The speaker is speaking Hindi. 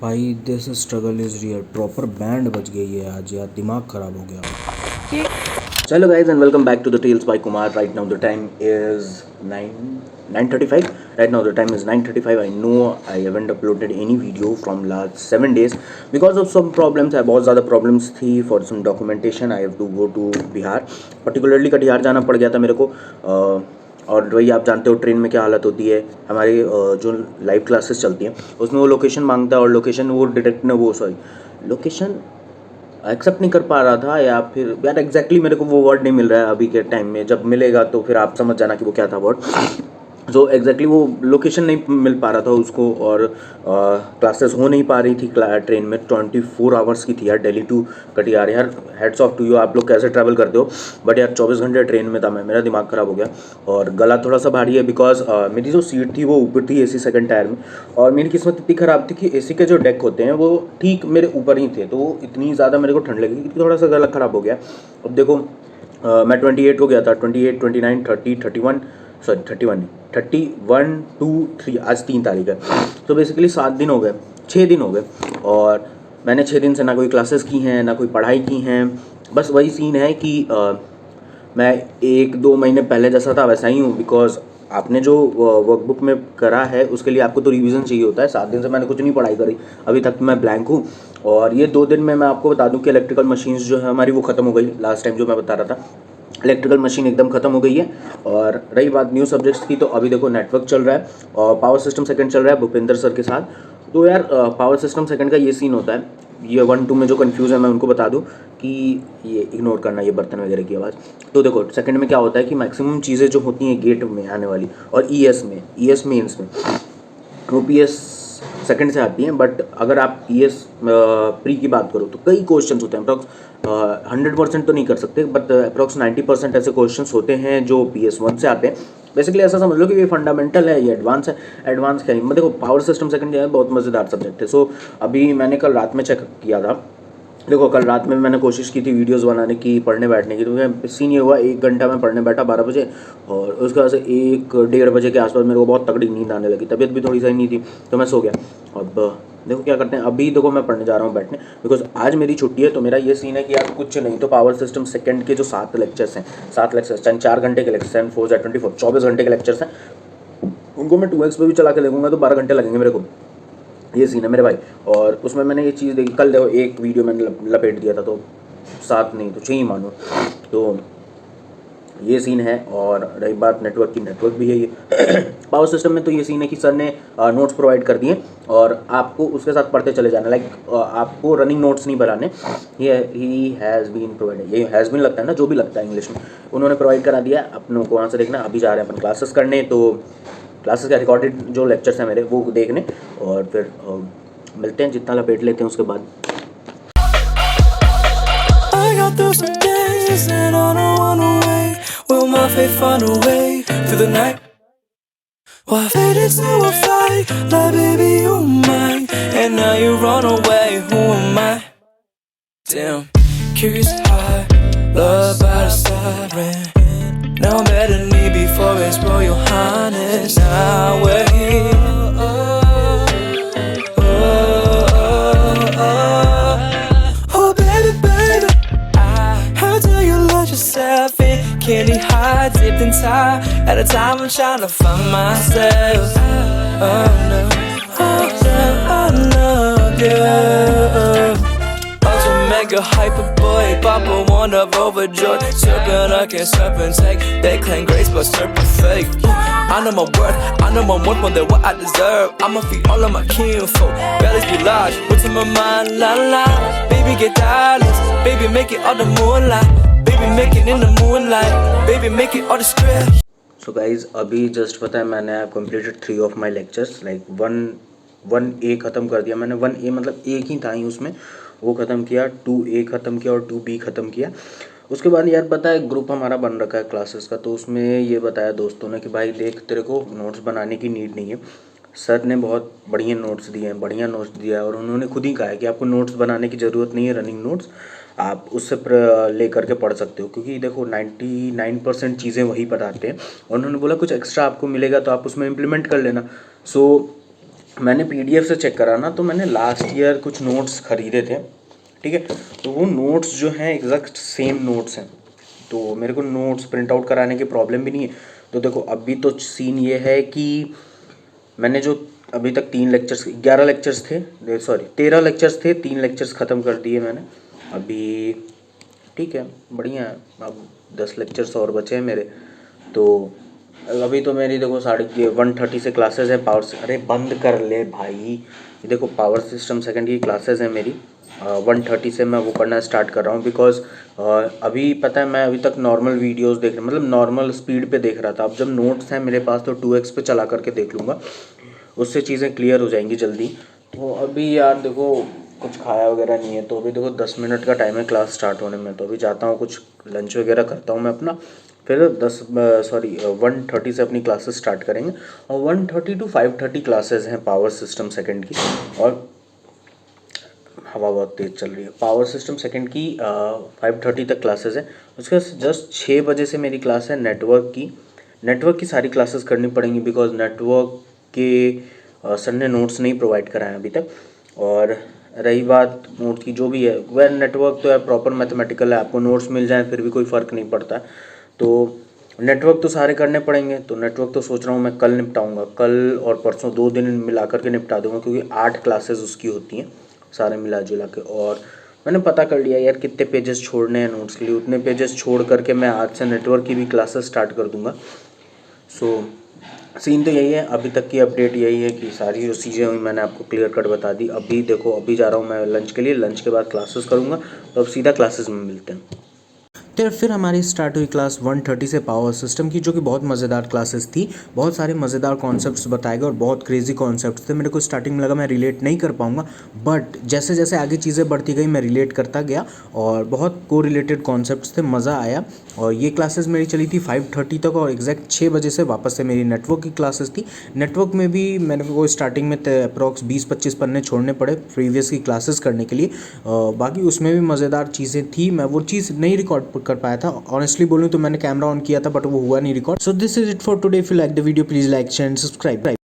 भाई this struggle is real. Proper band बज गई है आज यार, दिमाग ख़राब हो गया। Hello guys and welcome back to the Tales by Kumar. Right now the time is 9:35. Right now the time is 9:35. I know I haven't uploaded any video from last 7 days because of some problems. बहुत ज़्यादा problems थी for some documentation. I have to go to Bihar. Particularly Katihar जाना पड़ गया था मेरे को। और वही आप जानते हो ट्रेन में क्या हालत होती है हमारी। जो लाइव क्लासेस चलती हैं उसमें वो लोकेशन मांगता है और लोकेशन वो डायरेक्ट ना वो सॉरी लोकेशन एक्सेप्ट नहीं कर पा रहा था, या फिर यार एग्जैक्टली मेरे को वो वर्ड नहीं मिल रहा है अभी के टाइम में। जब मिलेगा तो फिर आप समझ जाना कि वो क्या था वर्ड। जो एग्जैक्टली वो लोकेशन नहीं मिल पा रहा था उसको, और क्लासेस हो नहीं पा रही थी ट्रेन में। 24 आवर्स की थी यार, दिल्ली टू कटिहार। यार हेड्स ऑफ टू यू, आप लोग कैसे ट्रैवल करते हो। बट यार 24 घंटे ट्रेन में था मैं, मेरा दिमाग ख़राब हो गया। और गला थोड़ा सा भारी है बिकॉज मेरी जो सीट थी वो ऊपर थी एसी सेकंड टायर में, और मेरी किस्मत इतनी ख़राब थी कि एसी के जो डेक होते हैं वो ठीक मेरे ऊपर ही थे, तो इतनी ज़्यादा मेरे को ठंड लगी कि थोड़ा सा गला ख़राब हो गया। अब देखो मैं 28 को गया था, 28, 29, 30, 31, सॉरी 31 नहीं, 31, 2, 3, आज 3 तारीख है। तो बेसिकली 7 दिन हो गए, 6 दिन हो गए, और मैंने 6 दिन से ना कोई क्लासेस की हैं ना कोई पढ़ाई की हैं। बस वही सीन है कि मैं 1-2 महीने पहले जैसा था वैसा ही हूँ, बिकॉज आपने जो वर्कबुक में करा है उसके लिए आपको तो रिवीजन चाहिए होता है। 7 दिन से मैंने कुछ नहीं पढ़ाई करी, अभी तक मैं ब्लैंक हूँ। और ये 2 दिन में मैं आपको बता दूं कि इलेक्ट्रिकल मशीन्स जो है हमारी वो ख़त्म हो गई। लास्ट टाइम जो मैं बता रहा था इलेक्ट्रिकल मशीन एकदम ख़त्म हो गई है। और रही बात न्यू सब्जेक्ट्स की, तो अभी देखो नेटवर्क चल रहा है और पावर सिस्टम सेकंड चल रहा है भूपेंद्र सर के साथ। तो यार पावर सिस्टम सेकंड का ये सीन होता है, ये 1-2 में जो कंफ्यूज है मैं उनको बता दूं कि ये इग्नोर करना, ये बर्तन वगैरह की आवाज़। तो देखो सेकंड में क्या होता है कि मैक्सिमम चीज़ें जो होती हैं गेट में आने वाली, और ईएस मेंस में वो पीएस सेकंड से आती हैं। बट अगर आप ईएस प्री की बात करो तो कई क्वेश्चंस होते हैं। अप्रॉक्स 100% तो नहीं कर सकते, बट अप्रॉक्स 90% ऐसे क्वेश्चंस होते हैं जो PS1 से आते हैं। बेसिकली ऐसा समझ लो कि ये फंडामेंटल है, ये एडवांस है। एडवांस क्या है, देखो पावर सिस्टम सेकंड जो है बहुत मज़ेदार सब्जेक्ट है। सो अभी मैंने कल रात में चेक किया था। देखो कल रात में मैंने कोशिश की थी वीडियोस बनाने की, पढ़ने बैठने की। तो सीन ये हुआ, 1 घंटा मैं पढ़ने बैठा 12 बजे, और उसके बाद से 1-1:30 बजे के आसपास मेरे को बहुत तगड़ी नींद आने लगी। तबीयत भी थोड़ी सही नहीं थी तो मैं सो गया। अब देखो क्या करते हैं, अभी देखो मैं पढ़ने जा रहा हूँ बैठने, बिकॉज आज मेरी छुट्टी है। तो मेरा ये सीन है कि यार कुछ नहीं तो पावर सिस्टम सेकंड के जो 7 लेक्चर्स हैं, 7 लेक्चर्स 4 घंटे के लेक्चर्स हैं, 4 24 24 घंटे के लेक्चर्स हैं, उनको मैं 2x पे भी चला के देखूँगा तो 12 घंटे लगेंगे मेरे को। ये सीन है मेरे भाई। और उसमें मैंने ये चीज़ देखी कल, देखो एक वीडियो मैंने लपेट दिया था, तो 7 नहीं तो 6 ही मानो। तो ये सीन है। और रही बात नेटवर्क की, नेटवर्क भी है ये पावर सिस्टम में। तो ये सीन है कि सर ने नोट्स प्रोवाइड कर दिए और आपको उसके साथ पढ़ते चले जाना। लाइक आपको रनिंग नोट्स नहीं बनाने। ये ही हैज़ बीन प्रोवाइडेड, ये हैज़ बीन लगता है ना, जो भी लगता है इंग्लिश में, उन्होंने प्रोवाइड करा दिया अपनों को। वहाँ से देखना। अभी जा रहे हैं अपन क्लासेस करने, तो क्लासेस का रिकॉर्डेड जो लेक्चर्स हैं मेरे वो देखने, और फिर मिलते हैं, जितना लपेट लेते हैं उसके बाद। I got through some days and on a runaway. Will my faith find a way through the night? Well, I faded to a fight, like baby you mine, and now you run away. Who am I? Damn, curious high, love by the siren. Now I'm better than me before it's Royal Highness. Now we're here. Candy high, dipped in tie. At a time I'm trying to find myself. Oh no, girl. Also mega hyper boy, Papa one up overjoyed. Circle I can't stop and take. They claim grace but serve fake. I know my worth, I know my worth more than what I deserve. I'ma feed all of my kinfolk. Bellies be large, what's in my mind? La la. Baby get dollars, baby make it all the moonlight. Baby make it in the moonlight, baby make it all the stress. So guys अभी जस्ट पता है मैंने completed 3 of my lectures. Like 1A ख़त्म कर दिया मैंने। 1A मतलब एक ही था ही उसमें, वो ख़त्म किया। 2A ख़त्म किया और 2B ख़त्म किया। उसके बाद यार पता है ग्रुप हमारा बन रखा है क्लासेस का, तो उसमें ये बताया दोस्तों ने कि भाई देख तेरे को नोट्स बनाने की नीड नहीं है। सर ने बहुत बढ़िया नोट्स दिए हैं, बढ़िया नोट्स दिया है, और उन्होंने खुद ही कहा है कि आपको नोट्स बनाने की ज़रूरत नहीं है। रनिंग नोट्स आप उससे ले करके पढ़ सकते हो, क्योंकि देखो 99% चीज़ें वही बताते हैं। और उन्होंने बोला कुछ एक्स्ट्रा आपको मिलेगा तो आप उसमें इम्प्लीमेंट कर लेना। सो मैंने PDF से चेक करा ना, तो मैंने लास्ट ईयर कुछ नोट्स खरीदे थे, ठीक है। तो वो नोट्स जो हैं एग्जैक्ट सेम नोट्स हैं, तो मेरे को नोट्स प्रिंट आउट कराने की प्रॉब्लम भी नहीं है। तो देखो अभी तो सीन ये है कि मैंने जो अभी तक 11 लेक्चर्स थे, 13 लेक्चर्स थे, 3 लेक्चर्स ख़त्म कर दिए मैंने अभी, ठीक है, बढ़िया है। अब 10 लेक्चर्स और बचे हैं मेरे, तो अभी तो मेरी देखो 1:30 से क्लासेस है पावर से, अरे बंद कर ले भाई, ये देखो पावर सिस्टम सेकंड की क्लासेस है मेरी, 1:30 से मैं वो पढ़ना स्टार्ट कर रहा हूँ। बिकॉज अभी पता है मैं अभी तक नॉर्मल वीडियोस देख रहा, मतलब नॉर्मल स्पीड पे देख रहा था। अब जब नोट्स हैं मेरे पास तो 2x पे चला करके देख लूँगा, उससे चीज़ें क्लियर हो जाएंगी जल्दी। तो अभी यार देखो कुछ खाया वगैरह नहीं है, तो अभी देखो 10 मिनट का टाइम है क्लास स्टार्ट होने में, तो अभी जाता हूँ कुछ लंच वगैरह करता हूँ मैं अपना, फिर 1:30 से अपनी क्लासेस स्टार्ट करेंगे। और 1:30 to 5:30 क्लासेस हैं पावर सिस्टम सेकंड की, और हवा बहुत तेज़ चल रही है। पावर सिस्टम सेकंड की 5:30 तक क्लासेस है। उसके जस्ट 6 बजे से मेरी क्लास है नेटवर्क की सारी क्लासेस करनी पड़ेंगी, बिकॉज नेटवर्क के सर ने नोट्स नहीं प्रोवाइड कराए अभी तक। और रही बात नोट्स की, जो भी है वह नेटवर्क तो है प्रॉपर मैथमेटिकल है, आपको नोट्स मिल जाए फिर भी कोई फ़र्क नहीं पड़ता। तो नेटवर्क तो सारे करने पड़ेंगे, तो नेटवर्क तो सोच रहा हूँ मैं कल निपटाऊँगा, कल और परसों 2 दिन मिला करके निपटा दूँगा, क्योंकि 8 क्लासेस उसकी होती हैं सारे मिला जुला के। और मैंने पता कर लिया यार कितने पेजेस छोड़ने हैं नोट्स के लिए, उतने पेजेस छोड़ करके मैं आज से नेटवर्क की भी क्लासेस स्टार्ट कर दूँगा। सो सीन तो यही है, अभी तक की अपडेट यही है कि सारी जो चीज़ें हुई मैंने आपको क्लियर कट बता दी। अभी देखो अभी जा रहा हूँ मैं लंच के लिए, लंच के बाद क्लासेस करूँगा, तो अब सीधा क्लासेस में मिलते हैं। तो फिर हमारी स्टार्ट हुई क्लास 1:30 से पावर सिस्टम की, जो कि बहुत मज़ेदार क्लासेस थी। बहुत सारे मज़ेदार कॉन्सेप्ट्स बताए गए और बहुत क्रेजी कॉन्सेप्ट्स थे। मेरे को स्टार्टिंग में लगा मैं रिलेट नहीं कर पाऊंगा, बट जैसे जैसे आगे चीज़ें बढ़ती गई मैं रिलेट करता गया, और बहुत को रिलेटेड कॉन्सेप्ट्स थे, मज़ा आया। और ये क्लासेस मेरी चली थी 5:30 तक, और एग्जैक्ट 6 बजे से वापस से मेरी नेटवर्क की क्लासेस थी। नेटवर्क में भी मेरे को स्टार्टिंग में अप्रॉक्स 20-25 पन्ने छोड़ने पड़े प्रीवियस की क्लासेस करने के लिए। बाकी उसमें भी मज़ेदार चीज़ें थी, मैं वो चीज़ नहीं रिकॉर्ड कर पाया था। ऑनेस्टली बोलूँ तो मैंने कैमरा ऑन किया था बट वो हुआ नहीं record. So this is it for today. If you like the video please like share and subscribe.